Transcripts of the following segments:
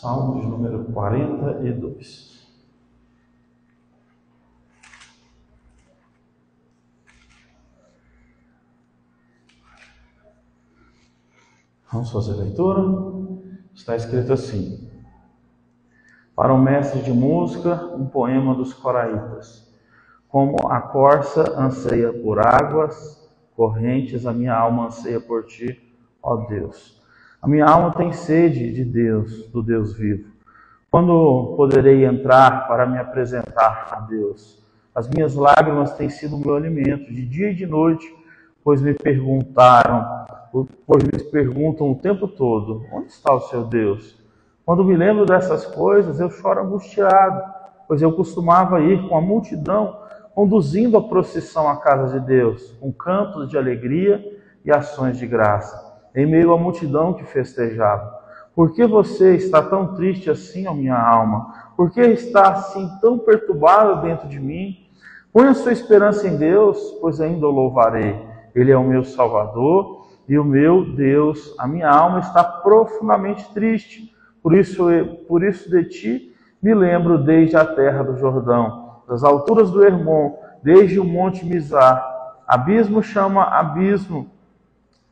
Salmo de número 42. Vamos fazer a leitura? Está escrito assim: para o mestre de música, um poema dos coraitas. Como a corça anseia por águas correntes, a minha alma anseia por ti, ó Deus. A minha alma tem sede de Deus, do Deus vivo. Quando poderei entrar para me apresentar a Deus? As minhas lágrimas têm sido o meu alimento, de dia e de noite, pois me perguntam o tempo todo: onde está o seu Deus? Quando me lembro dessas coisas, eu choro angustiado, pois eu costumava ir com a multidão, conduzindo a procissão à casa de Deus, com cantos de alegria e ações de graça, em meio à multidão que festejava. Por que você está tão triste assim, ó minha alma? Por que está assim tão perturbada dentro de mim? Põe a sua esperança em Deus, pois ainda o louvarei. Ele é o meu Salvador e o meu Deus. A minha alma está profundamente triste. Por isso de ti me lembro desde a terra do Jordão, das alturas do Hermon, desde o monte Mizar. Abismo chama abismo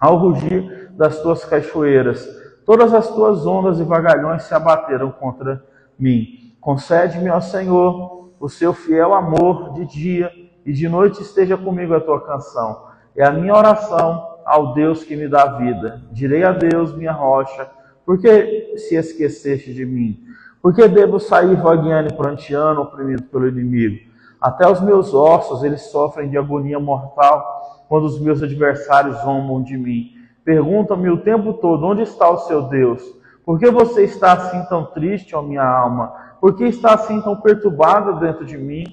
ao rugir das tuas cachoeiras. Todas as tuas ondas e vagalhões se abateram contra mim. Concede-me, ó Senhor, o seu fiel amor de dia, e de noite esteja comigo a tua canção. É a minha oração ao Deus que me dá vida. Direi a Deus, minha rocha: por que se esqueceste de mim? Por que devo sair vagueando e pranteando, oprimido pelo inimigo? Até os meus ossos, eles sofrem de agonia mortal, quando os meus adversários zombam de mim. Pergunta-me o tempo todo: onde está o seu Deus? Por que você está assim tão triste, ó minha alma? Por que está assim tão perturbada dentro de mim?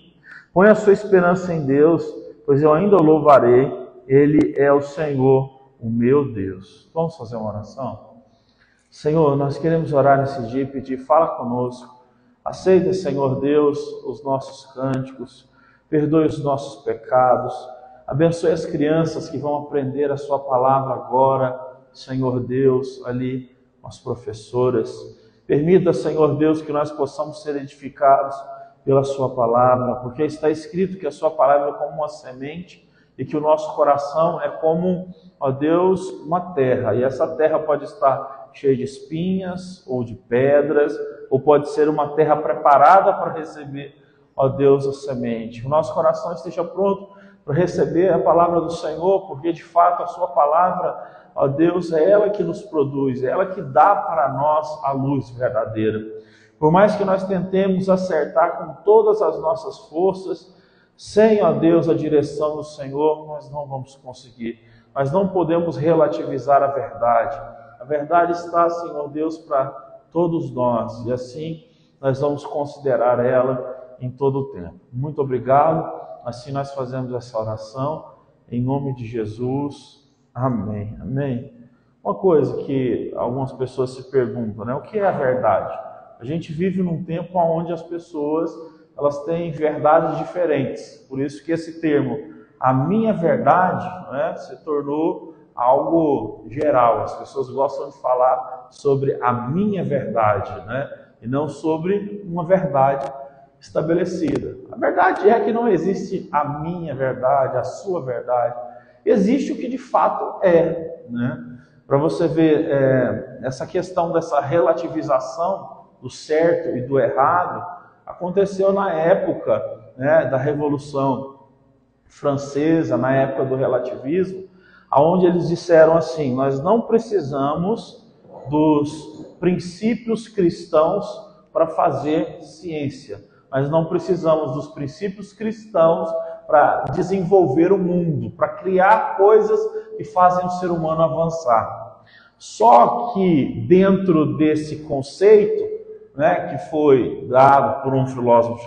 Põe a sua esperança em Deus, pois eu ainda o louvarei. Ele é o Senhor, o meu Deus. Vamos fazer uma oração? Senhor, nós queremos orar nesse dia e pedir: fala conosco. Aceita, Senhor Deus, os nossos cânticos. Perdoe os nossos pecados. Abençoe as crianças que vão aprender a sua palavra agora, Senhor Deus, ali com as professoras. Permita, Senhor Deus, que nós possamos ser edificados pela sua palavra, porque está escrito que a sua palavra é como uma semente e que o nosso coração é como, ó Deus, uma terra. E essa terra pode estar cheia de espinhas ou de pedras, ou pode ser uma terra preparada para receber, ó Deus, a semente. O nosso coração esteja pronto para receber a palavra do Senhor, porque de fato a sua palavra, ó Deus, é ela que nos produz, é ela que dá para nós a luz verdadeira. Por mais que nós tentemos acertar com todas as nossas forças, sem, ó Deus, a direção do Senhor, nós não vamos conseguir. Nós não podemos relativizar a verdade. A verdade está, Senhor Deus, para todos nós, e assim nós vamos considerar ela em todo o tempo. Muito obrigado. Assim nós fazemos essa oração, em nome de Jesus. Amém. Amém. Uma coisa que algumas pessoas se perguntam, né? O que é a verdade? A gente vive num tempo onde as pessoas elas têm verdades diferentes. Por isso que esse termo, a minha verdade, né, se tornou algo geral. As pessoas gostam de falar sobre a minha verdade, né, e não sobre uma verdade estabelecida. A verdade é que não existe a minha verdade, a sua verdade. Existe o que de fato é, né? Para você ver, essa questão dessa relativização do certo e do errado aconteceu na época, né, da Revolução Francesa, na época do relativismo, onde eles disseram assim: nós não precisamos dos princípios cristãos para fazer ciência. Nós não precisamos dos princípios cristãos para desenvolver o mundo, para criar coisas que fazem o ser humano avançar. Só que dentro desse conceito, né, que foi dado por um filósofo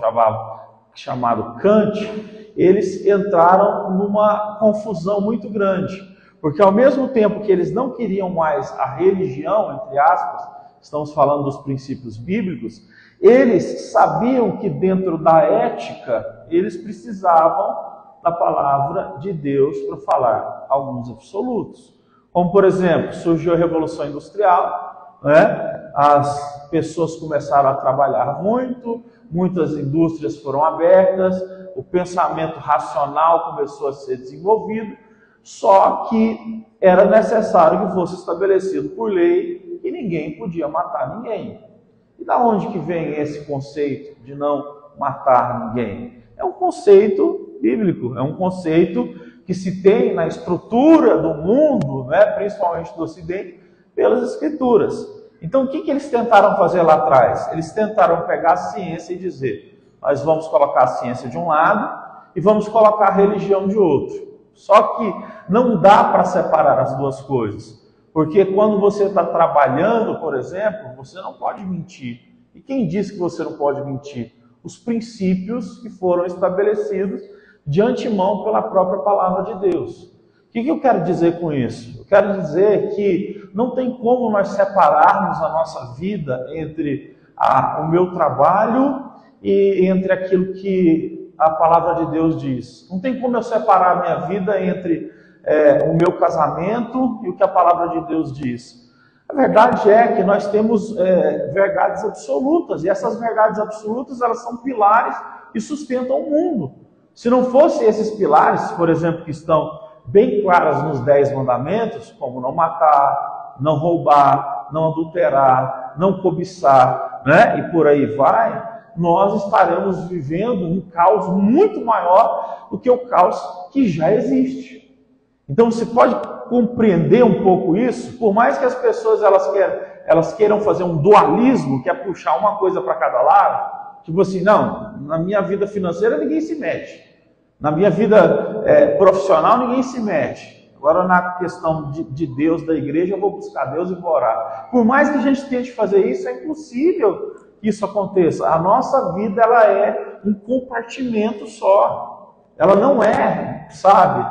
chamado Kant, eles entraram numa confusão muito grande. Porque ao mesmo tempo que eles não queriam mais a religião, entre aspas, estamos falando dos princípios bíblicos, eles sabiam que dentro da ética, eles precisavam da palavra de Deus para falar alguns absolutos. Como, por exemplo, surgiu a Revolução Industrial, né? as pessoas começaram a trabalhar muito, muitas indústrias foram abertas, o pensamento racional começou a ser desenvolvido, só que era necessário que fosse estabelecido por lei que ninguém podia matar ninguém. E da onde que vem esse conceito de não matar ninguém? É um conceito bíblico, é um conceito que se tem na estrutura do mundo, né, principalmente do Ocidente, pelas Escrituras. Então, o que eles tentaram fazer lá atrás? Eles tentaram pegar a ciência e dizer, nós vamos colocar a ciência de um lado e vamos colocar a religião de outro. Só que não dá para separar as duas coisas. Porque quando você está trabalhando, por exemplo, você não pode mentir. E quem diz que você não pode mentir? Os princípios que foram estabelecidos de antemão pela própria palavra de Deus. O que eu quero dizer com isso? Eu quero dizer que não tem como nós separarmos a nossa vida entre o meu trabalho e entre aquilo que a palavra de Deus diz. Não tem como eu separar a minha vida entre o meu casamento e o que a palavra de Deus diz. A verdade é que nós temos verdades absolutas, e essas verdades absolutas, elas são pilares que sustentam o mundo. Se não fossem esses pilares, por exemplo, que estão bem claros nos 10 mandamentos, como não matar, não roubar, não adulterar, não cobiçar, né? E por aí vai, nós estaremos vivendo um caos muito maior do que o caos que já existe. Então você pode compreender um pouco isso, por mais que as pessoas elas queiram fazer um dualismo, que é puxar uma coisa para cada lado, tipo assim, não, na minha vida financeira ninguém se mete, na minha vida profissional ninguém se mete, agora na questão de Deus, da igreja, eu vou buscar Deus e vou orar. Por mais que a gente tente fazer isso, é impossível que isso aconteça. A nossa vida, ela é um compartimento só, ela não é, sabe,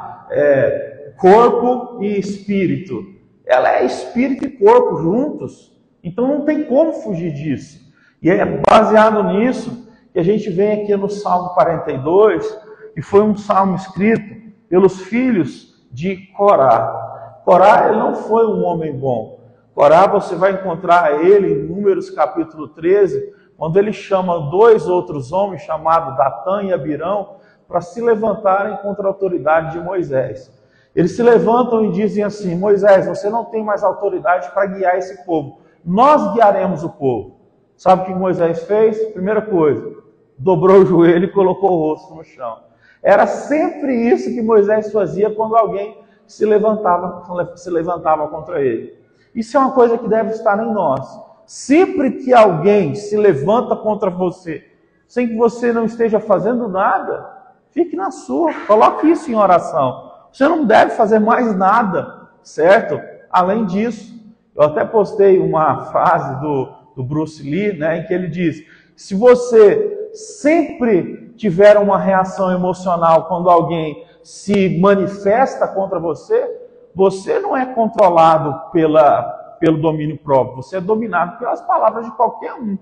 corpo e espírito. Ela é espírito e corpo juntos. Então não tem como fugir disso. E é baseado nisso que a gente vem aqui no Salmo 42, que foi um salmo escrito pelos filhos de Corá. Corá, ele não foi um homem bom. Corá, você vai encontrar ele em Números capítulo 13, quando ele chama 2 outros homens, chamados Datã e Abirão, para se levantarem contra a autoridade de Moisés. Eles se levantam e dizem assim, Moisés, você não tem mais autoridade para guiar esse povo. Nós guiaremos o povo. Sabe o que Moisés fez? Primeira coisa, dobrou o joelho e colocou o rosto no chão. Era sempre isso que Moisés fazia quando alguém se levantava contra ele. Isso é uma coisa que deve estar em nós. Sempre que alguém se levanta contra você, sem que você não esteja fazendo nada, fique na sua, coloque isso em oração. Você não deve fazer mais nada, certo? Além disso, eu até postei uma frase do Bruce Lee, né, em que ele diz, se você sempre tiver uma reação emocional quando alguém se manifesta contra você, você não é controlado pelo domínio próprio, você é dominado pelas palavras de qualquer um.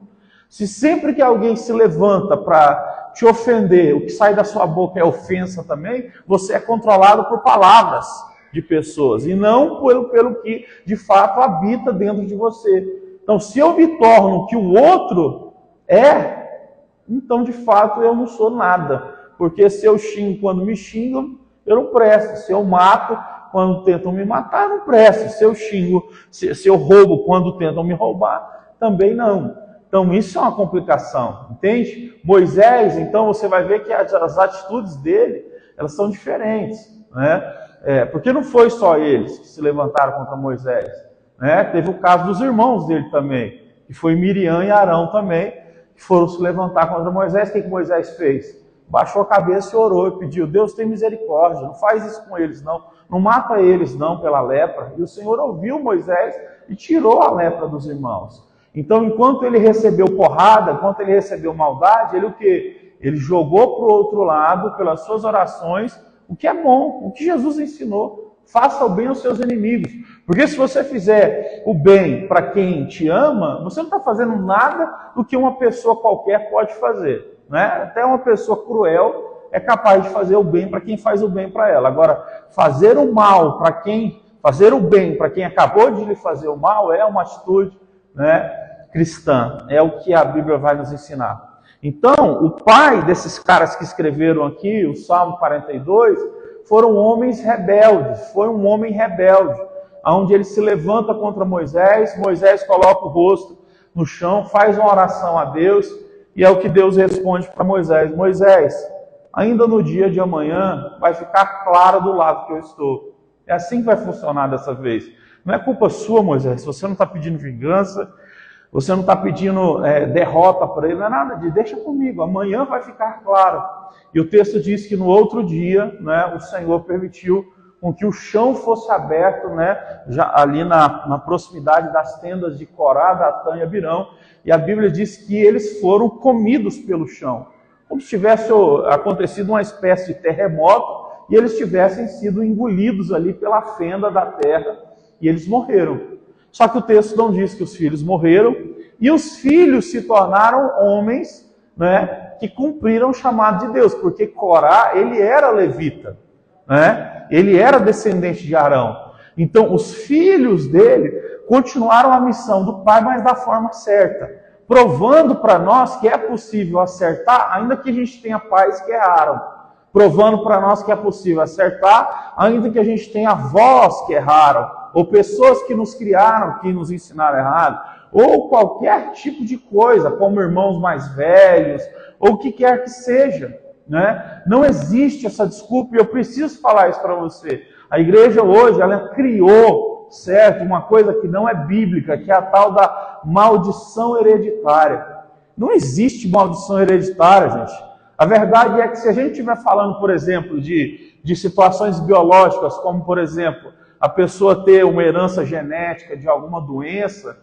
Se sempre que alguém se levanta para te ofender, o que sai da sua boca é ofensa também, você é controlado por palavras de pessoas, e não pelo que de fato habita dentro de você. Então, se eu me torno o que o outro então de fato eu não sou nada. Porque se eu xingo quando me xingam, eu não presto. Se eu mato quando tentam me matar, eu não presto. Se eu xingo, se eu roubo quando tentam me roubar, também não. Então isso é uma complicação, entende? Moisés, então você vai ver que as atitudes dele, elas são diferentes, né? Porque não foi só eles que se levantaram contra Moisés, né? Teve o caso dos irmãos dele também, que foi Miriam e Arão também, que foram se levantar contra Moisés. O que Moisés fez? Baixou a cabeça e orou e pediu, Deus tem misericórdia, não faz isso com eles não, não mata eles não pela lepra. E o Senhor ouviu Moisés e tirou a lepra dos irmãos. Então, enquanto ele recebeu porrada, enquanto ele recebeu maldade, ele o quê? Ele jogou para o outro lado, pelas suas orações, o que é bom, o que Jesus ensinou. Faça o bem aos seus inimigos. Porque se você fizer o bem para quem te ama, você não está fazendo nada do que uma pessoa qualquer pode fazer, né? Até uma pessoa cruel é capaz de fazer o bem para quem faz o bem para ela. Agora, fazer o mal para quem... Fazer o bem para quem acabou de lhe fazer o mal é uma atitude, né, cristã. É o que a Bíblia vai nos ensinar. Então, o pai desses caras que escreveram aqui, o Salmo 42, foram homens rebeldes. Foi um homem rebelde, onde ele se levanta contra Moisés, Moisés coloca o rosto no chão, faz uma oração a Deus, e é o que Deus responde para Moisés: Moisés, ainda no dia de amanhã vai ficar claro do lado que eu estou. É assim que vai funcionar dessa vez. Não é culpa sua, Moisés, você não está pedindo vingança, você não está pedindo derrota para ele, não é nada disso, deixa comigo, amanhã vai ficar claro. E o texto diz que no outro dia, né, o Senhor permitiu com que o chão fosse aberto, né, já ali na proximidade das tendas de Corá, Datã e Abirão, e a Bíblia diz que eles foram comidos pelo chão, como se tivesse acontecido uma espécie de terremoto, e eles tivessem sido engolidos ali pela fenda da terra, e eles morreram. Só que o texto não diz que os filhos morreram, e os filhos se tornaram homens, né, que cumpriram o chamado de Deus, porque Corá, ele era levita, né? Ele era descendente de Arão. Então, os filhos dele continuaram a missão do pai, mas da forma certa, provando para nós que é possível acertar, ainda que a gente tenha pais que erraram, provando para nós que é possível acertar, ainda que a gente tenha avós que erraram, ou pessoas que nos criaram, que nos ensinaram errado, ou qualquer tipo de coisa, como irmãos mais velhos, ou o que quer que seja, né? Não existe essa desculpa, e eu preciso falar isso para você. A igreja hoje, ela criou, certo, uma coisa que não é bíblica, que é a tal da maldição hereditária. Não existe maldição hereditária, gente. A verdade é que se a gente estiver falando, por exemplo, de situações biológicas, como, por exemplo, a pessoa ter uma herança genética de alguma doença,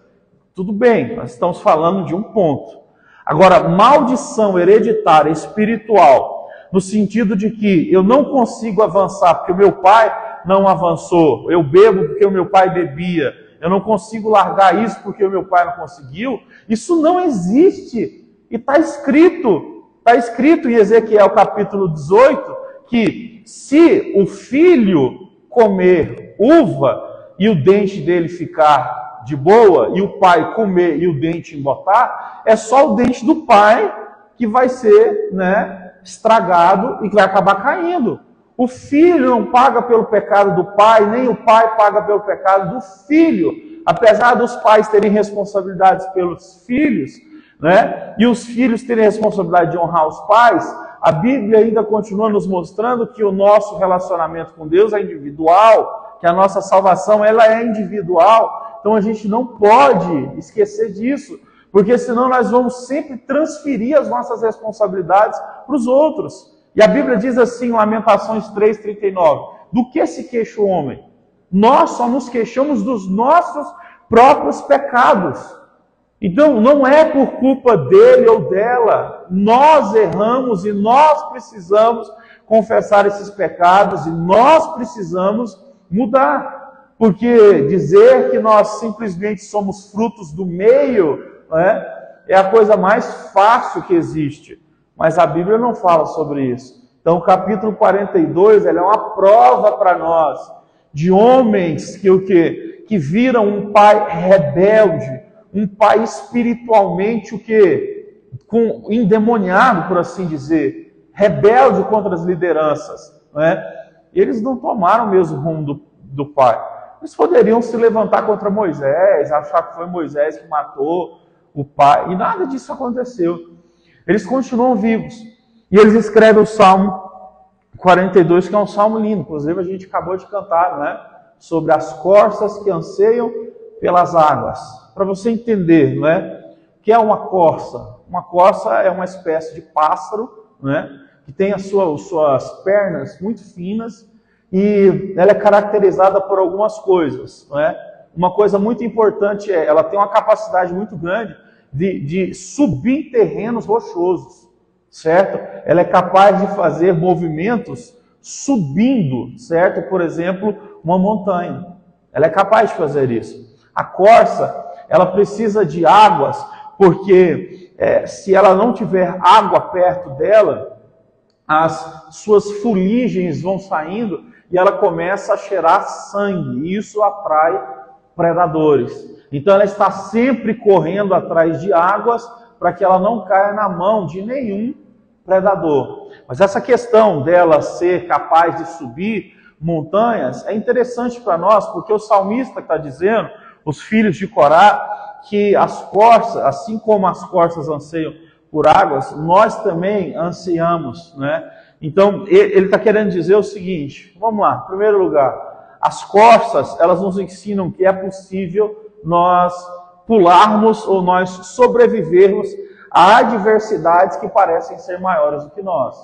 tudo bem, nós estamos falando de um ponto. Agora, maldição hereditária espiritual, no sentido de que eu não consigo avançar porque o meu pai não avançou, eu bebo porque o meu pai bebia, eu não consigo largar isso porque o meu pai não conseguiu, isso não existe. E está escrito em Ezequiel capítulo 18, que se o filho comer uva e o dente dele ficar de boa, e o pai comer e o dente embotar, é só o dente do pai que vai ser, né, estragado e que vai acabar caindo. O filho não paga pelo pecado do pai, nem o pai paga pelo pecado do filho. Apesar dos pais terem responsabilidades pelos filhos, né, e os filhos terem a responsabilidade de honrar os pais, a Bíblia ainda continua nos mostrando que o nosso relacionamento com Deus é individual, que a nossa salvação ela é individual. Então a gente não pode esquecer disso, porque senão nós vamos sempre transferir as nossas responsabilidades para os outros. E a Bíblia diz assim, em Lamentações 3:39, do que se queixa o homem? Nós só nos queixamos dos nossos próprios pecados. Então não é por culpa dele ou dela, nós erramos e nós precisamos confessar esses pecados e nós precisamos mudar. Porque dizer que nós simplesmente somos frutos do meio, né, é a coisa mais fácil que existe. Mas a Bíblia não fala sobre isso. Então o capítulo 42 ele é uma prova para nós de homens que viram um pai rebelde, um pai espiritualmente endemoniado, por assim dizer, rebelde contra as lideranças, né? Eles não tomaram o mesmo rumo do pai. Eles poderiam se levantar contra Moisés, achar que foi Moisés que matou o pai, e nada disso aconteceu. Eles continuam vivos. E eles escrevem o Salmo 42, que é um salmo lindo. Inclusive a gente acabou de cantar, né, sobre as corças que anseiam pelas águas. Para você entender, não é? O que é uma corça? Uma corça é uma espécie de pássaro, né, que tem as suas pernas muito finas, e ela é caracterizada por algumas coisas, não é? Uma coisa muito importante é, ela tem uma capacidade muito grande de subir em terrenos rochosos, certo? Ela é capaz de fazer movimentos subindo, certo? Por exemplo, uma montanha. Ela é capaz de fazer isso. A corça, ela precisa de águas, porque se ela não tiver água perto dela, as suas fuligens vão saindo e ela começa a cheirar sangue, e isso atrai predadores. Então ela está sempre correndo atrás de águas para que ela não caia na mão de nenhum predador. Mas essa questão dela ser capaz de subir montanhas é interessante para nós, porque o salmista está dizendo, os filhos de Corá, que as corças, assim como as corças anseiam por águas, nós também ansiamos, né? Então, ele está querendo dizer o seguinte, vamos lá, em primeiro lugar, as corças, elas nos ensinam que é possível nós pularmos ou nós sobrevivermos a adversidades que parecem ser maiores do que nós.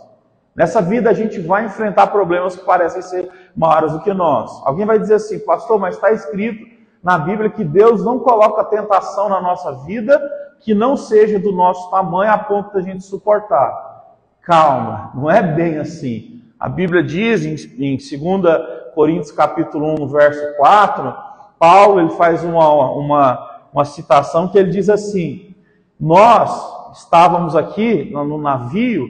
Nessa vida a gente vai enfrentar problemas que parecem ser maiores do que nós. Alguém vai dizer assim, pastor, mas está escrito na Bíblia que Deus não coloca tentação na nossa vida que não seja do nosso tamanho a ponto da gente suportar. Calma, não é bem assim. A Bíblia diz em 2 Coríntios capítulo 1, verso 4, Paulo ele faz uma citação que ele diz assim, nós estávamos aqui no navio,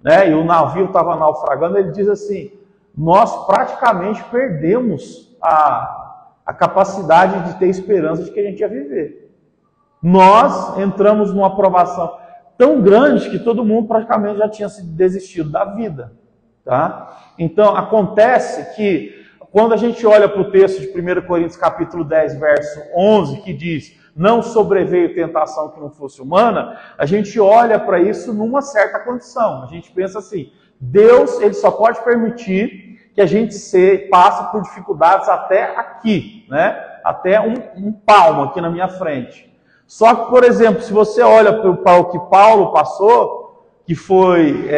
né, e o navio estava naufragando, ele diz assim, nós praticamente perdemos a capacidade de ter esperança de que a gente ia viver. Nós entramos numa provação tão grande que todo mundo praticamente já tinha se desistido da vida. Tá? Então, acontece que quando a gente olha para o texto de 1 Coríntios capítulo 10, verso 11, que diz, não sobreveio tentação que não fosse humana, a gente olha para isso numa certa condição. A gente pensa assim, Deus ele só pode permitir que a gente passe por dificuldades até aqui, né? Até um palmo aqui na minha frente. Só que, por exemplo, se você olha para o que Paulo passou, que foi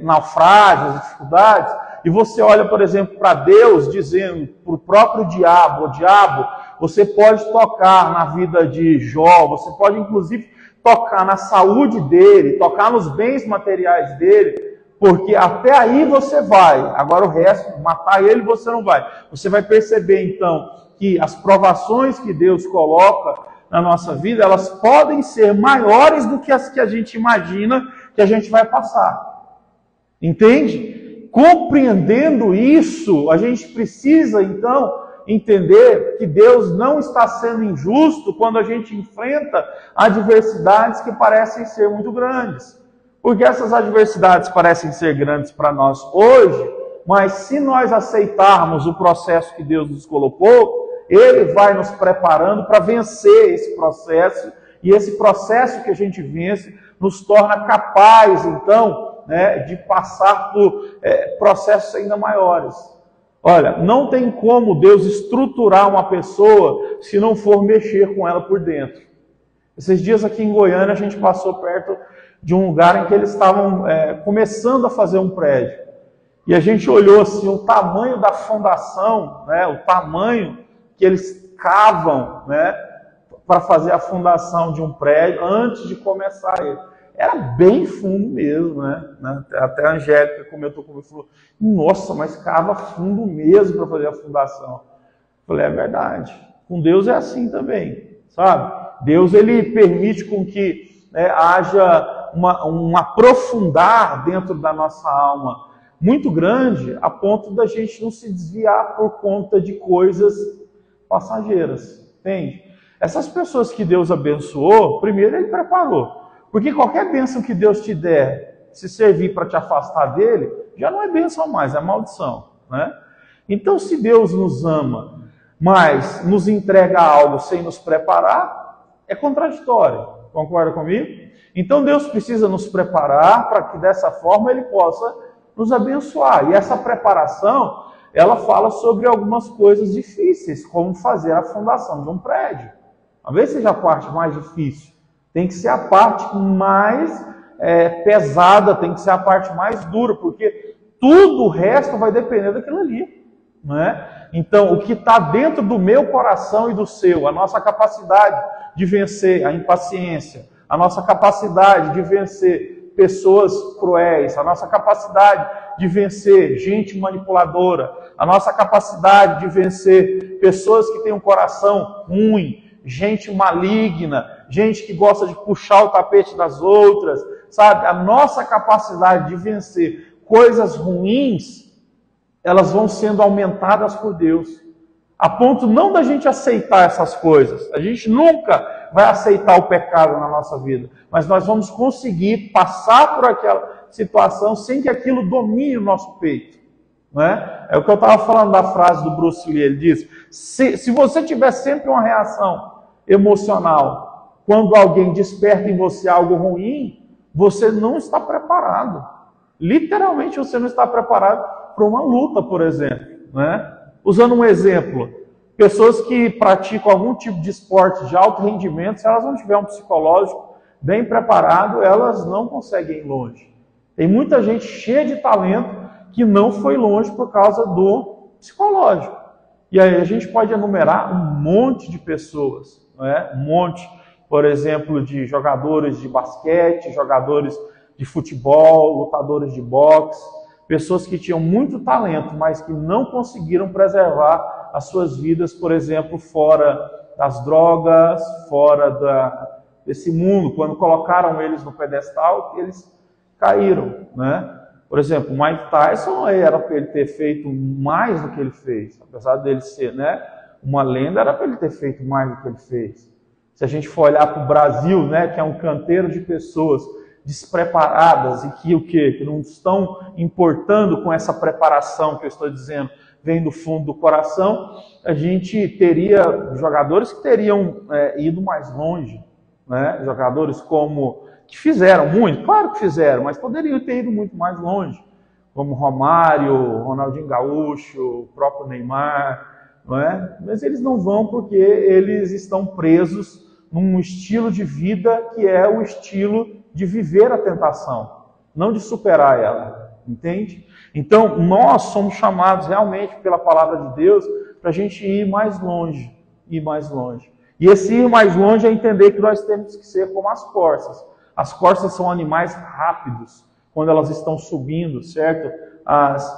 naufrágios, dificuldades, e você olha, por exemplo, para Deus dizendo para o próprio diabo, o diabo, você pode tocar na vida de Jó, você pode inclusive tocar na saúde dele, tocar nos bens materiais dele, porque até aí você vai, agora o resto, matar ele você não vai. Você vai perceber então que as provações que Deus coloca na nossa vida, elas podem ser maiores do que as que a gente imagina que a gente vai passar. Entende? Compreendendo isso, a gente precisa então entender que Deus não está sendo injusto quando a gente enfrenta adversidades que parecem ser muito grandes. Porque essas adversidades parecem ser grandes para nós hoje, mas se nós aceitarmos o processo que Deus nos colocou, Ele vai nos preparando para vencer esse processo, e esse processo que a gente vence nos torna capaz, então, né, de passar por processos ainda maiores. Olha, não tem como Deus estruturar uma pessoa se não for mexer com ela por dentro. Esses dias aqui em Goiânia a gente passou perto de um lugar em que eles estavam começando a fazer um prédio. E a gente olhou assim, o tamanho da fundação, né, o tamanho que eles cavam, né, para fazer a fundação de um prédio antes de começar ele. Era bem fundo mesmo, né? Até a Angélica comentou comigo e falou, nossa, mas cava fundo mesmo para fazer a fundação. Eu falei, é verdade. Com Deus é assim também, sabe? Deus ele permite com que haja um aprofundar dentro da nossa alma muito grande, a ponto da gente não se desviar por conta de coisas passageiras, entende? Essas pessoas que Deus abençoou, primeiro Ele preparou. Porque qualquer bênção que Deus te der, se servir para te afastar dele, já não é bênção mais, é maldição, né? Então, se Deus nos ama, mas nos entrega algo sem nos preparar, é contraditório. Concorda comigo? Então, Deus precisa nos preparar para que dessa forma Ele possa nos abençoar. E essa preparação, ela fala sobre algumas coisas difíceis, como fazer a fundação de um prédio. Talvez seja a parte mais difícil. Tem que ser a parte mais pesada, tem que ser a parte mais dura, porque tudo o resto vai depender daquilo ali. Não é? Então, o que está dentro do meu coração e do seu, a nossa capacidade de vencer a impaciência, a nossa capacidade de vencer pessoas cruéis, a nossa capacidade de vencer gente manipuladora, a nossa capacidade de vencer pessoas que têm um coração ruim, gente maligna, gente que gosta de puxar o tapete das outras, sabe? A nossa capacidade de vencer coisas ruins, elas vão sendo aumentadas por Deus. a ponto não da gente aceitar essas coisas. A gente nunca vai aceitar o pecado na nossa vida, mas nós vamos conseguir passar por aquela situação sem que aquilo domine o nosso peito. Não é? É o que eu estava falando da frase do Bruce Lee. Ele diz: se você tiver sempre uma reação emocional quando alguém desperta em você algo ruim, você não está preparado. Literalmente você não está preparado para uma luta, por exemplo. Não é? Usando um exemplo, pessoas que praticam algum tipo de esporte de alto rendimento, se elas não tiverem um psicológico bem preparado, elas não conseguem ir longe. Tem muita gente cheia de talento que não foi longe por causa do psicológico. E aí a gente pode enumerar um monte de pessoas, não é? Um monte, por exemplo, de jogadores de basquete, jogadores de futebol, lutadores de boxe, pessoas que tinham muito talento, mas que não conseguiram preservar as suas vidas, por exemplo, fora das drogas, fora desse mundo. Quando colocaram eles no pedestal, eles caíram, né? Por exemplo, o Mike Tyson era para ele ter feito mais do que ele fez. Apesar dele ser, né, uma lenda, era para ele ter feito mais do que ele fez. Se a gente for olhar para o Brasil, né, que é um canteiro de pessoas despreparadas e que não estão importando com essa preparação que eu estou dizendo, vem do fundo do coração, a gente teria jogadores que teriam ido mais longe, né? Jogadores que fizeram muito, claro que fizeram, mas poderiam ter ido muito mais longe, como Romário, Ronaldinho Gaúcho, o próprio Neymar, não é? Mas eles não vão porque eles estão presos num estilo de vida que é o estilo de viver a tentação, não de superar ela, entende? Então, nós somos chamados realmente pela palavra de Deus para a gente ir mais longe, ir mais longe. E esse ir mais longe é entender que nós temos que ser como as corças. As corças são animais rápidos quando elas estão subindo, certo? As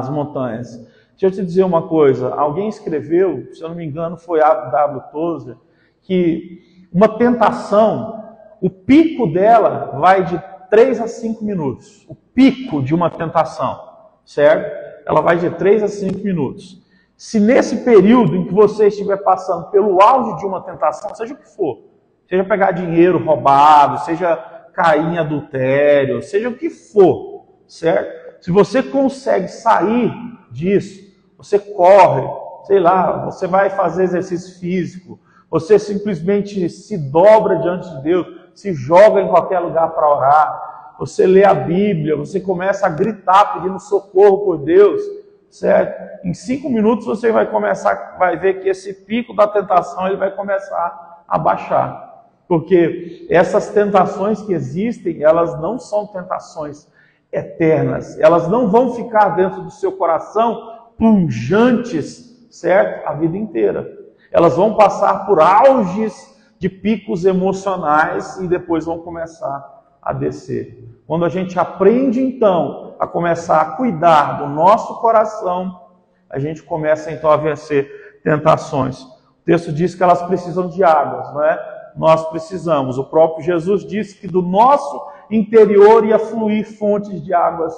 montanhas. Deixa eu te dizer uma coisa. Alguém escreveu, se eu não me engano, foi A.W. Tozer, que uma tentação, o pico dela vai de 3 a 5 minutos. O pico de uma tentação, certo? Ela vai de 3 a 5 minutos. Se nesse período em que você estiver passando pelo auge de uma tentação, seja o que for, seja pegar dinheiro roubado, seja cair em adultério, seja o que for, certo? Se você consegue sair disso, você corre, sei lá, você vai fazer exercício físico, você simplesmente se dobra diante de Deus, se joga em qualquer lugar para orar, você lê a Bíblia, você começa a gritar pedindo socorro por Deus, certo? Em 5 minutos você vai ver que esse pico da tentação ele vai começar a baixar. Porque essas tentações que existem, elas não são tentações eternas. Elas não vão ficar dentro do seu coração punjantes, certo? A vida inteira. Elas vão passar por auges de picos emocionais e depois vão começar a descer. Quando a gente aprende, então, a começar a cuidar do nosso coração, a gente começa, então, a vencer tentações. O texto diz que elas precisam de águas, não é? Nós precisamos. O próprio Jesus disse que do nosso interior ia fluir fontes de águas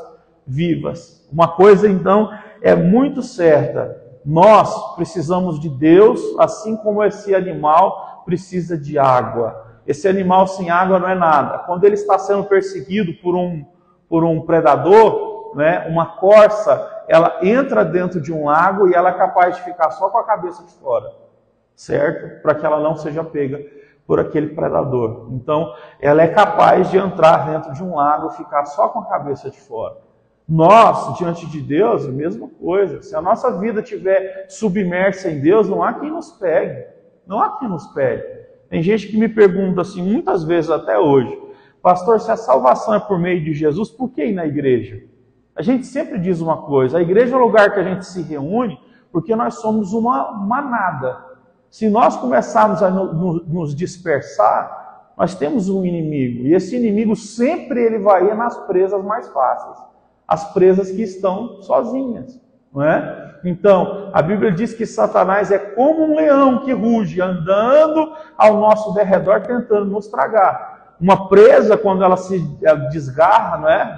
vivas. Uma coisa, então, é muito certa. Nós precisamos de Deus, assim como esse animal precisa de água. Esse animal sem água não é nada. Quando ele está sendo perseguido por um predador, né, uma corça, ela entra dentro de um lago e ela é capaz de ficar só com a cabeça de fora, certo? Para que ela não seja pega por aquele predador. Então, ela é capaz de entrar dentro de um lago e ficar só com a cabeça de fora. Nós, diante de Deus, a mesma coisa. Se a nossa vida estiver submersa em Deus, não há quem nos pegue. Não há quem nos pegue. Tem gente que me pergunta assim, muitas vezes até hoje, pastor, se a salvação é por meio de Jesus, por que ir na igreja? A gente sempre diz uma coisa, a igreja é o lugar que a gente se reúne porque nós somos uma manada. Se nós começarmos a nos dispersar, nós temos um inimigo. E esse inimigo sempre ele vai ir nas presas mais fáceis. As presas que estão sozinhas. Não é? Então, a Bíblia diz que Satanás é como um leão que ruge, andando ao nosso derredor, tentando nos tragar. Uma presa, quando ela se desgarra, não é,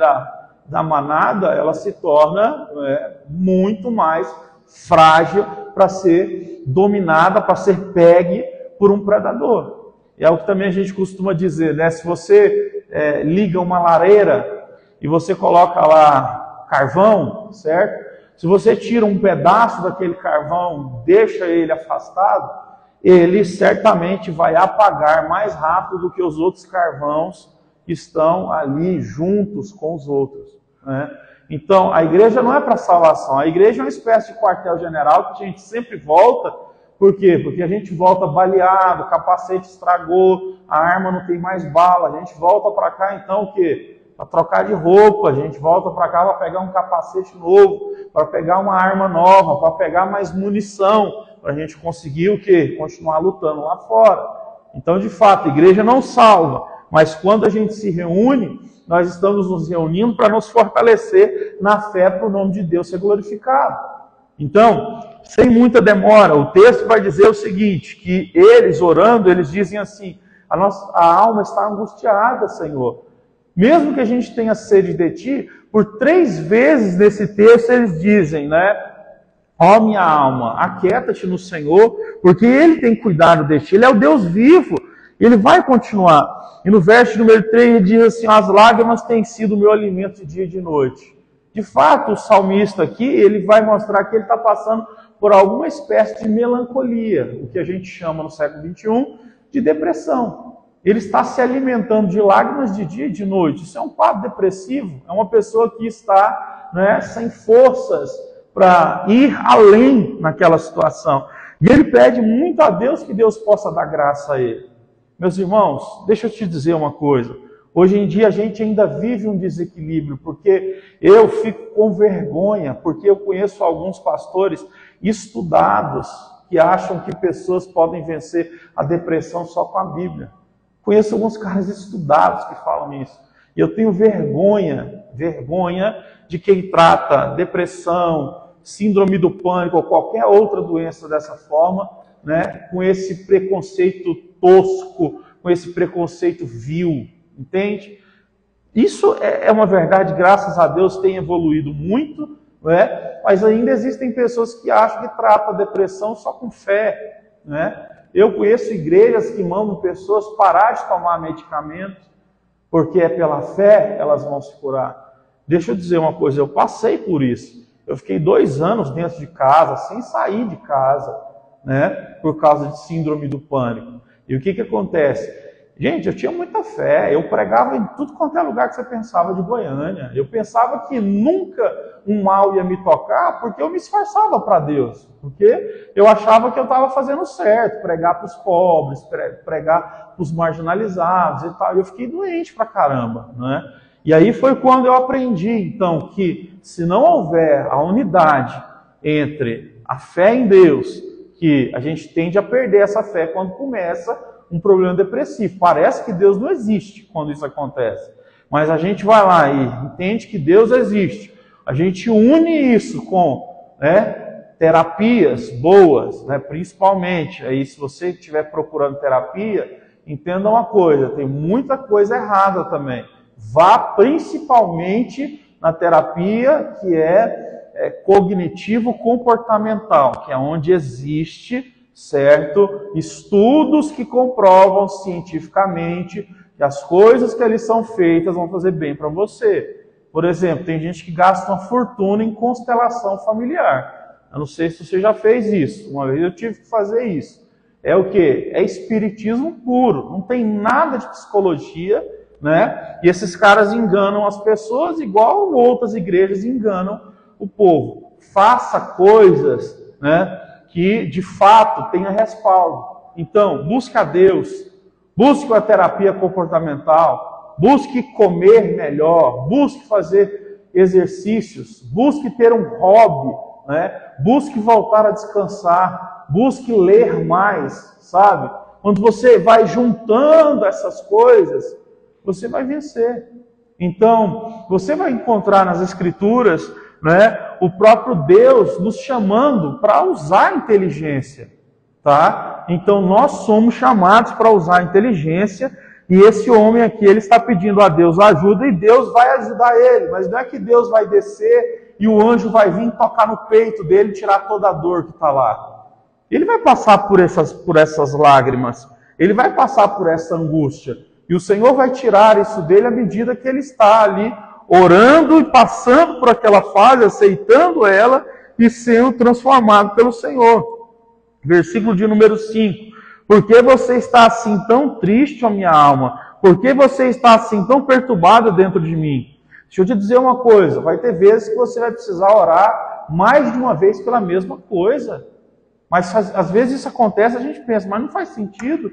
da manada, ela se torna, não é, muito mais frágil para ser dominada, para ser pegue por um predador. E é o que também a gente costuma dizer, né? Se você liga uma lareira e você coloca lá carvão, certo? Se você tira um pedaço daquele carvão, deixa ele afastado, ele certamente vai apagar mais rápido do que os outros carvãos que estão ali juntos com os outros, né? Então, a igreja não é para salvação, a igreja é uma espécie de quartel-general que a gente sempre volta. Por quê? Porque a gente volta baleado, o capacete estragou, a arma não tem mais bala, a gente volta para cá então o quê? Para trocar de roupa, a gente volta para cá para pegar um capacete novo, para pegar uma arma nova, para pegar mais munição, para a gente conseguir o quê? Continuar lutando lá fora. Então, de fato, a igreja não salva, mas quando a gente se reúne, nós estamos nos reunindo para nos fortalecer na fé para o nome de Deus ser glorificado. Então, sem muita demora, o texto vai dizer o seguinte, que eles orando, eles dizem assim, a alma está angustiada, Senhor. Mesmo que a gente tenha sede de ti, por 3 vezes nesse texto eles dizem, né? Ó minha alma, aquieta-te no Senhor, porque Ele tem cuidado de ti, Ele é o Deus vivo, Ele vai continuar. E no verso número 3 ele diz assim, as lágrimas têm sido o meu alimento de dia e de noite. De fato, o salmista aqui, ele vai mostrar que ele está passando por alguma espécie de melancolia, o que a gente chama no século XXI de depressão. Ele está se alimentando de lágrimas de dia e de noite. Isso é um quadro depressivo, é uma pessoa que está, né, sem forças para ir além naquela situação. E ele pede muito a Deus que Deus possa dar graça a ele. Meus irmãos, deixa eu te dizer uma coisa. Hoje em dia a gente ainda vive um desequilíbrio, porque eu fico com vergonha, porque eu conheço alguns pastores estudados que acham que pessoas podem vencer a depressão só com a Bíblia. Conheço alguns caras estudados que falam isso. E eu tenho vergonha de quem trata depressão, síndrome do pânico ou qualquer outra doença dessa forma, né, com esse preconceito tosco, com esse preconceito vil, entende? Isso é uma verdade, graças a Deus tem evoluído muito, né? Mas ainda existem pessoas que acham que tratam a depressão só com fé, né? Eu conheço igrejas que mandam pessoas parar de tomar medicamento, porque é pela fé elas vão se curar. Deixa eu dizer uma coisa, eu passei por isso. Eu fiquei 2 anos dentro de casa, sem sair de casa, né? Por causa de síndrome do pânico. E o que acontece? Gente, eu tinha muita fé, eu pregava em tudo quanto é lugar que você pensava de Goiânia. Eu pensava que nunca um mal ia me tocar, porque eu me esforçava para Deus. Porque eu achava que eu estava fazendo certo, pregar para os pobres, pregar para os marginalizados e tal. E eu fiquei doente pra caramba, né? E aí foi quando eu aprendi, então, que se não houver a unidade entre a fé em Deus, que a gente tende a perder essa fé quando começa um problema depressivo. Parece que Deus não existe quando isso acontece. Mas a gente vai lá e entende que Deus existe. A gente une isso com, né, terapias boas, né, principalmente. Aí, se você estiver procurando terapia, entenda uma coisa, tem muita coisa errada também. Vá principalmente na terapia que é cognitivo-comportamental, que é onde existe, certo, estudos que comprovam cientificamente que as coisas que ali são feitas vão fazer bem para você. Por exemplo, tem gente que gasta uma fortuna em constelação familiar. Eu não sei se você já fez isso. Uma vez eu tive que fazer isso. É o quê? É espiritismo puro. Não tem nada de psicologia, né? E esses caras enganam as pessoas igual outras igrejas enganam o povo. Faça coisas, né, que de fato tenha respaldo. Então, busque a Deus, busque a terapia comportamental, busque comer melhor, busque fazer exercícios, busque ter um hobby, né? Busque voltar a descansar, busque ler mais, sabe? Quando você vai juntando essas coisas, você vai vencer. Então, você vai encontrar nas Escrituras, né, o próprio Deus nos chamando para usar a inteligência, tá? Então nós somos chamados para usar a inteligência, e esse homem aqui, ele está pedindo a Deus ajuda, e Deus vai ajudar ele, mas não é que Deus vai descer e o anjo vai vir tocar no peito dele e tirar toda a dor que está lá. Ele vai passar por essas lágrimas, ele vai passar por essa angústia. E o Senhor vai tirar isso dele à medida que ele está ali orando e passando por aquela fase, aceitando ela e sendo transformado pelo Senhor. Versículo de número 5. Por que você está assim tão triste, ó minha alma? Por que você está assim tão perturbado dentro de mim? Deixa eu te dizer uma coisa, vai ter vezes que você vai precisar orar mais de uma vez pela mesma coisa. Mas às vezes isso acontece, a gente pensa, mas não faz sentido.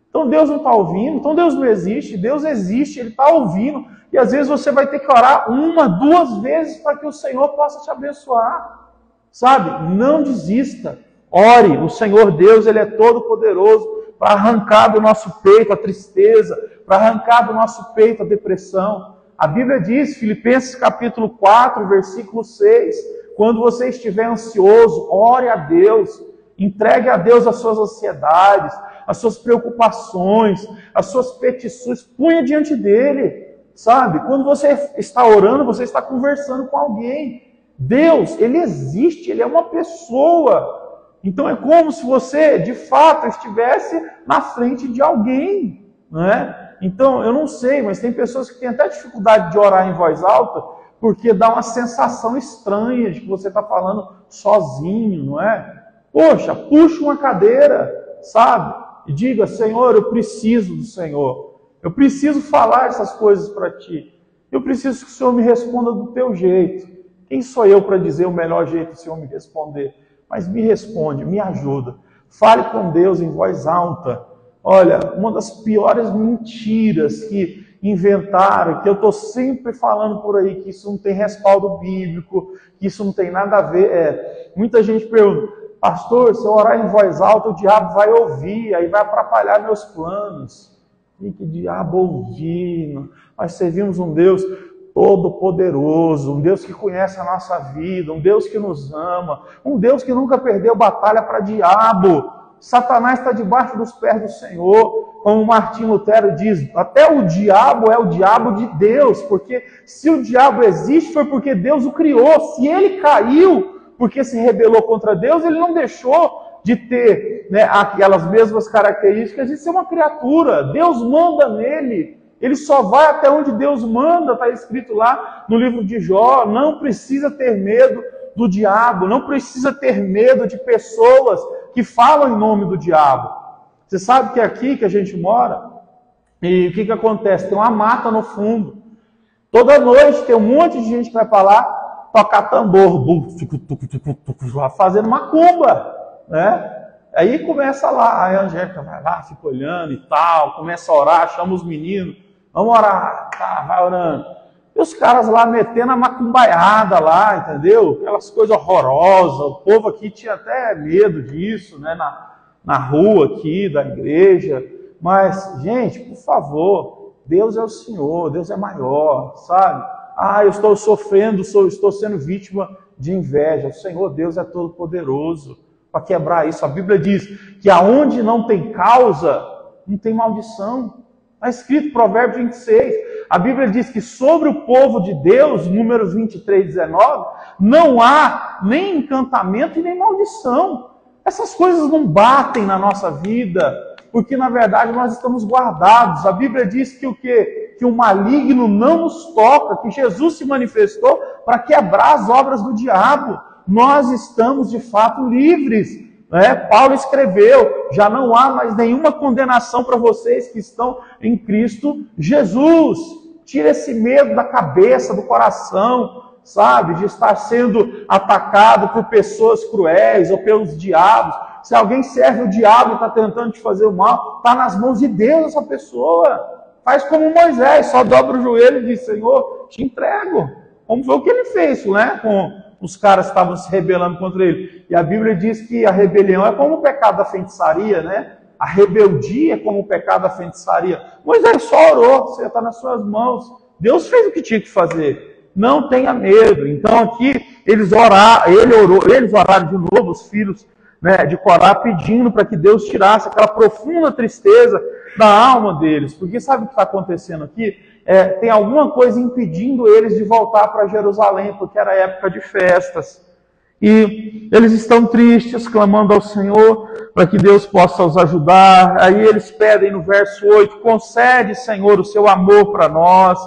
Então Deus não está ouvindo, então Deus não existe. Deus existe, Ele está ouvindo. E às vezes você vai ter que orar 1, 2 vezes para que o Senhor possa te abençoar. Sabe? Não desista. Ore. O Senhor Deus, Ele é todo poderoso para arrancar do nosso peito a tristeza, para arrancar do nosso peito a depressão. A Bíblia diz, Filipenses capítulo 4, versículo 6, quando você estiver ansioso, ore a Deus, entregue a Deus as suas ansiedades, as suas preocupações, as suas petições, punha diante dele, sabe? Quando você está orando, você está conversando com alguém. Deus, Ele existe, Ele é uma pessoa. Então é como se você, de fato, estivesse na frente de alguém, não é? Então, eu não sei, mas tem pessoas que têm até dificuldade de orar em voz alta, porque dá uma sensação estranha de que você está falando sozinho, não é? Poxa, puxa uma cadeira, sabe? E diga, Senhor, eu preciso do Senhor. Eu preciso falar essas coisas para Ti. Eu preciso que o Senhor me responda do Teu jeito. Quem sou eu para dizer o melhor jeito do Senhor me responder? Mas me responde, me ajuda. Fale com Deus em voz alta. Olha, uma das piores mentiras que inventaram, que eu estou sempre falando por aí, que isso não tem respaldo bíblico, que isso não tem nada a ver. Muita gente pergunta, pastor, se eu orar em voz alta, o diabo vai ouvir, aí vai atrapalhar meus planos. E que diabo ouvindo? Nós servimos um Deus todo-poderoso, um Deus que conhece a nossa vida, um Deus que nos ama, um Deus que nunca perdeu batalha para diabo. Satanás está debaixo dos pés do Senhor, como Martim Lutero diz, até o diabo é o diabo de Deus, porque se o diabo existe foi porque Deus o criou, se ele caiu porque se rebelou contra Deus, ele não deixou de ter, né, aquelas mesmas características de ser uma criatura. Deus manda nele, ele só vai até onde Deus manda, está escrito lá no livro de Jó. Não precisa ter medo do diabo, não precisa ter medo de pessoas que falam em nome do diabo. Você sabe que é aqui que a gente mora, e o que acontece? Tem uma mata no fundo. Toda noite tem um monte de gente que vai para lá tocar tambor, fazendo macumba, né? Aí começa lá, a Angélica vai lá, fica olhando e tal, começa a orar, chama os meninos, vamos orar, tá, vai orando. E os caras lá metendo a macumbaiada lá, entendeu? Aquelas coisas horrorosas, o povo aqui tinha até medo disso, né? Na rua aqui da igreja. Mas, gente, por favor, Deus é o Senhor, Deus é maior, sabe? Ah, eu estou sofrendo, estou sendo vítima de inveja. O Senhor Deus é todo poderoso para quebrar isso. A Bíblia diz que aonde não tem causa, não tem maldição. Está escrito Provérbios 26. A Bíblia diz que sobre o povo de Deus, Números 23, 19, não há nem encantamento e nem maldição. Essas coisas não batem na nossa vida, porque na verdade nós estamos guardados. A Bíblia diz que o quê? Que o maligno não nos toca, que Jesus se manifestou para quebrar as obras do diabo. Nós estamos de fato livres. Paulo escreveu, já não há mais nenhuma condenação para vocês que estão em Cristo Jesus. Tira esse medo da cabeça, do coração, sabe, de estar sendo atacado por pessoas cruéis ou pelos diabos. Se alguém serve o diabo e está tentando te fazer o mal, está nas mãos de Deus essa pessoa. Faz como Moisés, só dobra o joelho e diz, Senhor, te entrego. Como foi o que ele fez, né, com os caras que estavam se rebelando contra ele. E a Bíblia diz que a rebelião é como o pecado da feitiçaria, né? A rebeldia é como o pecado da feitiçaria. Moisés só orou, você está nas suas mãos. Deus fez o que tinha que fazer. Não tenha medo. Então aqui eles oraram de novo, os filhos, né, de Corá, pedindo para que Deus tirasse aquela profunda tristeza da alma deles. Porque sabe o que está acontecendo aqui? tem alguma coisa impedindo eles de voltar para Jerusalém, porque era época de festas. E eles estão tristes, clamando ao Senhor para que Deus possa os ajudar. Aí eles pedem no verso 8, concede, Senhor, o seu amor para nós.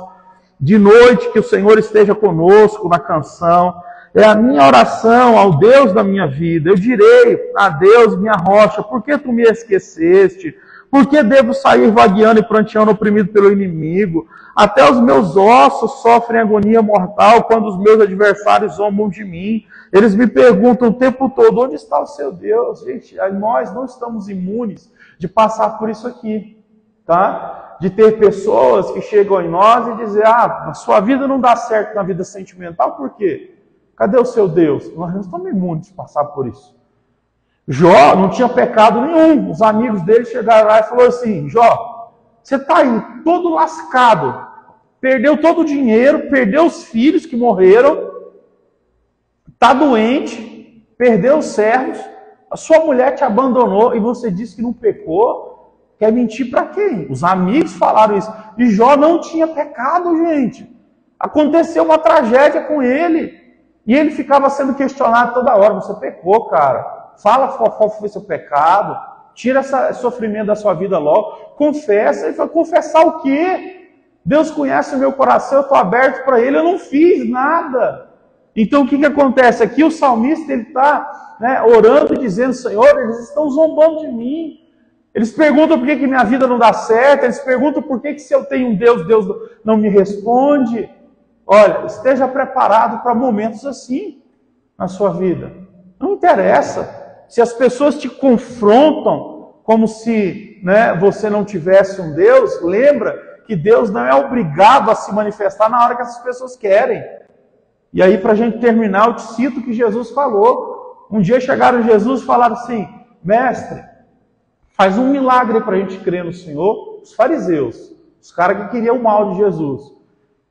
De noite que o Senhor esteja conosco na canção. É a minha oração ao Deus da minha vida. Eu direi a Deus, minha rocha, por que tu me esqueceste? Por que devo sair vagueando e pranteando, oprimido pelo inimigo? Até os meus ossos sofrem agonia mortal quando os meus adversários zombam de mim. Eles me perguntam o tempo todo, onde está o seu Deus? Gente, nós não estamos imunes de passar por isso aqui, tá? De ter pessoas que chegam em nós e dizem, a sua vida não dá certo na vida sentimental, por quê? Cadê o seu Deus? Nós não estamos imunes de passar por isso. Jó não tinha pecado nenhum. Os amigos dele chegaram lá e falaram assim, Jó, você está aí todo lascado, perdeu todo o dinheiro, perdeu os filhos que morreram, está doente, perdeu os servos, a sua mulher te abandonou e você disse que não pecou, quer mentir para quem? Os amigos falaram isso. E Jó não tinha pecado, gente. Aconteceu uma tragédia com ele. E ele ficava sendo questionado toda hora, você pecou, cara. Fala qual foi seu pecado, tira esse sofrimento da sua vida logo, confessa. Ele falou, confessar o quê? Deus conhece o meu coração, eu estou aberto para Ele, eu não fiz nada. Então o que acontece? Aqui o salmista ele está orando e dizendo, Senhor, eles estão zombando de mim. Eles perguntam por que minha vida não dá certo, eles perguntam por que se eu tenho um Deus, Deus não me responde. Olha, esteja preparado para momentos assim na sua vida. Não interessa. Se as pessoas te confrontam como se você não tivesse um Deus, lembra que Deus não é obrigado a se manifestar na hora que essas pessoas querem. E aí, para a gente terminar, eu te cito o que Jesus falou. Um dia chegaram a Jesus e falaram assim, mestre, faz um milagre para a gente crer no Senhor. Os fariseus, os caras que queriam o mal de Jesus.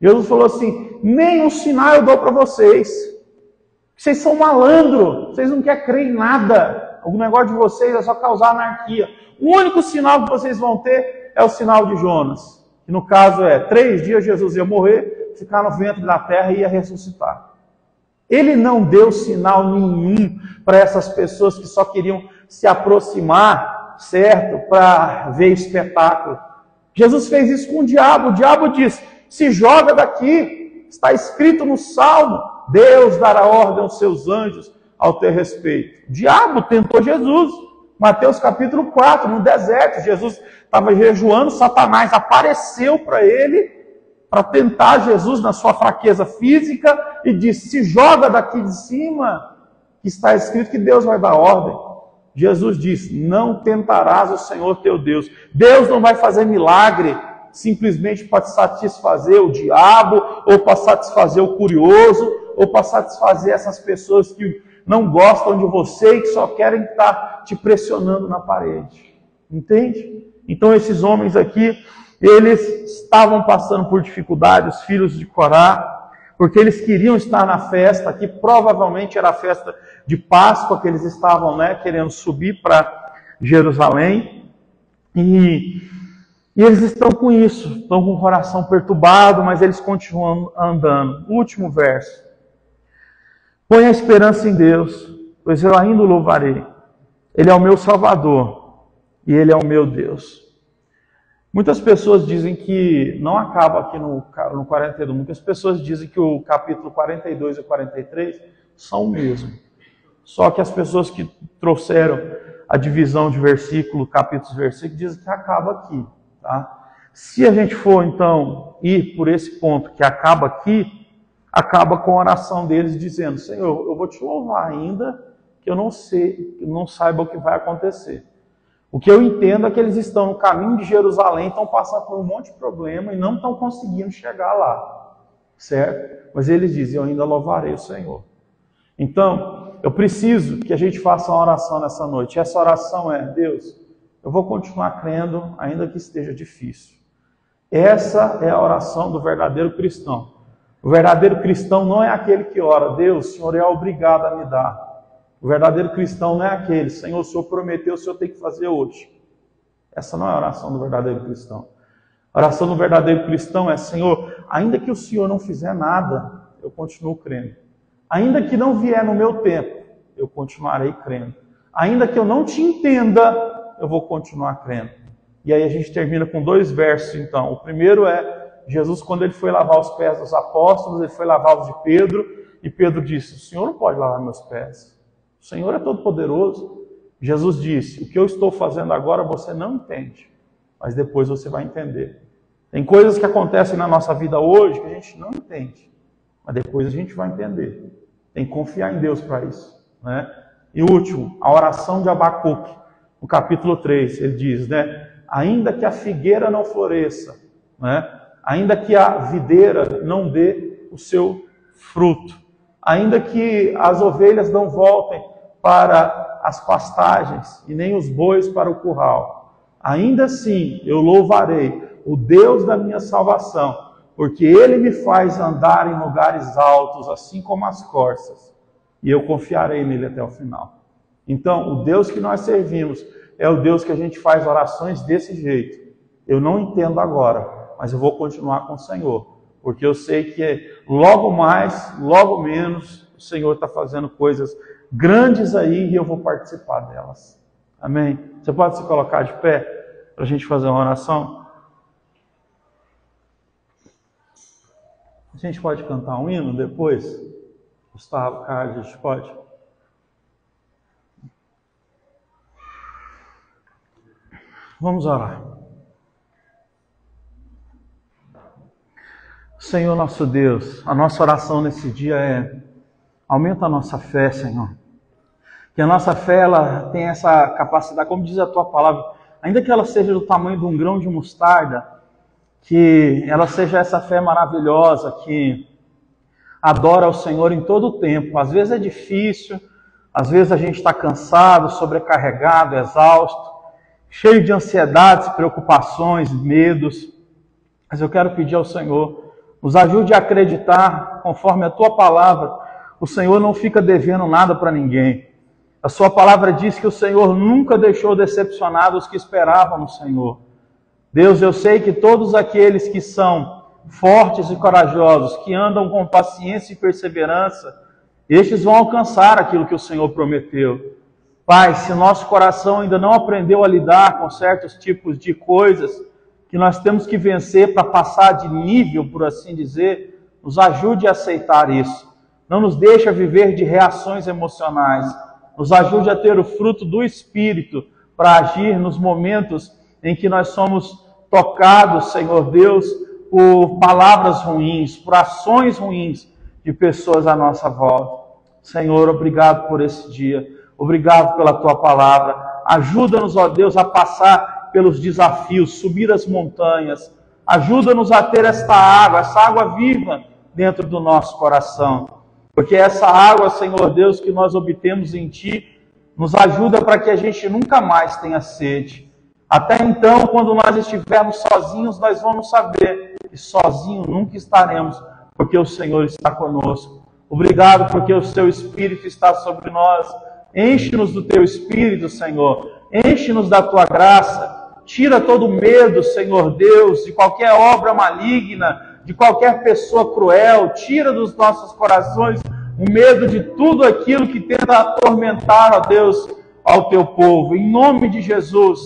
Jesus falou assim, nem um sinal eu dou para vocês. Vocês são malandro, vocês não querem crer em nada. O negócio de vocês é só causar anarquia. O único sinal que vocês vão ter é o sinal de Jonas. Que no caso 3 dias Jesus ia morrer, ficar no ventre da terra e ia ressuscitar. Ele não deu sinal nenhum para essas pessoas que só queriam se aproximar, certo? Para ver espetáculo. Jesus fez isso com o diabo. O diabo disse, se joga daqui, está escrito no Salmo, Deus dará ordem aos seus anjos ao teu respeito. O diabo tentou Jesus. Mateus capítulo 4, no deserto, Jesus estava jejuando, Satanás apareceu para ele, para tentar Jesus na sua fraqueza física, e disse, se joga daqui de cima, que está escrito que Deus vai dar ordem. Jesus disse, não tentarás o Senhor teu Deus. Deus não vai fazer milagre simplesmente para satisfazer o diabo, ou para satisfazer o curioso, ou para satisfazer essas pessoas que não gostam de você e que só querem estar te pressionando na parede. Entende? Então esses homens aqui, eles estavam passando por dificuldade, os filhos de Corá, porque eles queriam estar na festa, que provavelmente era a festa de Páscoa, que eles estavam querendo subir para Jerusalém, e eles estão com isso, estão com o coração perturbado, mas eles continuam andando. Último verso. Põe a esperança em Deus, pois eu ainda o louvarei. Ele é o meu Salvador e Ele é o meu Deus. Muitas pessoas dizem que, não acaba aqui no 42, muitas pessoas dizem que o capítulo 42 e 43 são o mesmo. Só que as pessoas que trouxeram a divisão de versículo, capítulos, versículos, dizem que acaba aqui. Tá? Se a gente for, então, ir por esse ponto que acaba aqui, acaba com a oração deles dizendo, Senhor, eu vou te louvar ainda, que eu não saiba o que vai acontecer. O que eu entendo é que eles estão no caminho de Jerusalém, estão passando por um monte de problema e não estão conseguindo chegar lá, certo? Mas eles dizem, eu ainda louvarei o Senhor. Então, eu preciso que a gente faça uma oração nessa noite. Essa oração é, Deus, eu vou continuar crendo, ainda que esteja difícil. Essa é a oração do verdadeiro cristão. O verdadeiro cristão não é aquele que ora, Deus, o Senhor é obrigado a me dar. O verdadeiro cristão não é aquele, Senhor, o Senhor prometeu, o Senhor tem que fazer hoje. Essa não é a oração do verdadeiro cristão. A oração do verdadeiro cristão é: Senhor, ainda que o Senhor não fizer nada, eu continuo crendo. Ainda que não vier no meu tempo, eu continuarei crendo. Ainda que eu não te entenda, eu vou continuar crendo. E aí a gente termina com 2 versos, então. O primeiro é Jesus, quando ele foi lavar os pés dos apóstolos, ele foi lavar os de Pedro, e Pedro disse: o Senhor não pode lavar meus pés. O Senhor é todo poderoso. Jesus disse: o que eu estou fazendo agora você não entende, mas depois você vai entender. Tem coisas que acontecem na nossa vida hoje que a gente não entende, mas depois a gente vai entender. Tem que confiar em Deus para isso, né? E o último, a oração de Abacuque, no capítulo 3, ele diz, né? Ainda que a figueira não floresça, né? Ainda que a videira não dê o seu fruto, ainda que as ovelhas não voltem para as pastagens e nem os bois para o curral, ainda assim eu louvarei o Deus da minha salvação, porque Ele me faz andar em lugares altos, assim como as corças, e eu confiarei nele até o final. Então, o Deus que nós servimos é o Deus que a gente faz orações desse jeito. Eu não entendo agora, mas eu vou continuar com o Senhor, porque eu sei que logo mais, logo menos, o Senhor está fazendo coisas grandes aí e eu vou participar delas. Amém? Você pode se colocar de pé para a gente fazer uma oração? A gente pode cantar um hino depois? Gustavo, Carlos, a gente pode? Vamos orar. Senhor nosso Deus, a nossa oração nesse dia é: aumenta a nossa fé, Senhor. Que a nossa fé, ela tem essa capacidade, como diz a Tua palavra, ainda que ela seja do tamanho de um grão de mostarda, que ela seja essa fé maravilhosa, que adora ao Senhor em todo o tempo. Às vezes é difícil, às vezes a gente está cansado, sobrecarregado, exausto, cheio de ansiedades, preocupações, medos. Mas eu quero pedir ao Senhor, nos ajude a acreditar, conforme a Tua palavra, o Senhor não fica devendo nada para ninguém. A Sua palavra diz que o Senhor nunca deixou decepcionado os que esperavam no Senhor. Deus, eu sei que todos aqueles que são fortes e corajosos, que andam com paciência e perseverança, estes vão alcançar aquilo que o Senhor prometeu. Pai, se nosso coração ainda não aprendeu a lidar com certos tipos de coisas que nós temos que vencer para passar de nível, por assim dizer, nos ajude a aceitar isso. Não nos deixe viver de reações emocionais. Nos ajude a ter o fruto do Espírito para agir nos momentos em que nós somos tocados, Senhor Deus, por palavras ruins, por ações ruins de pessoas à nossa volta. Senhor, obrigado por esse dia. Obrigado pela Tua palavra. Ajuda-nos, ó Deus, a passar pelos desafios, subir as montanhas. Ajuda-nos a ter essa água viva dentro do nosso coração. Porque essa água, Senhor Deus, que nós obtemos em Ti, nos ajuda para que a gente nunca mais tenha sede. Até então, quando nós estivermos sozinhos, nós vamos saber que sozinhos nunca estaremos, porque o Senhor está conosco. Obrigado porque o Seu Espírito está sobre nós. Enche-nos do Teu Espírito, Senhor. Enche-nos da Tua graça. Tira todo medo, Senhor Deus, de qualquer obra maligna, de qualquer pessoa cruel. Tira dos nossos corações o medo de tudo aquilo que tenta atormentar, ó Deus, ao Teu povo. Em nome de Jesus,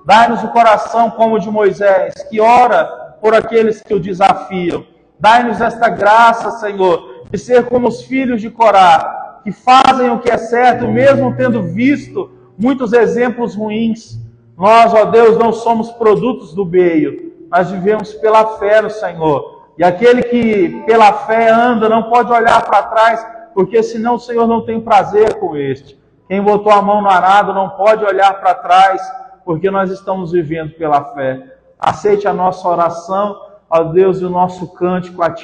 dai-nos o coração como o de Moisés, que ora por aqueles que o desafiam. Dai-nos esta graça, Senhor, de ser como os filhos de Corá, que fazem o que é certo, mesmo tendo visto muitos exemplos ruins. Nós, ó Deus, não somos produtos do meio, nós vivemos pela fé no Senhor. E aquele que pela fé anda não pode olhar para trás, porque senão o Senhor não tem prazer com este. Quem botou a mão no arado não pode olhar para trás, porque nós estamos vivendo pela fé. Aceite a nossa oração, ó Deus, e o nosso cântico a Ti.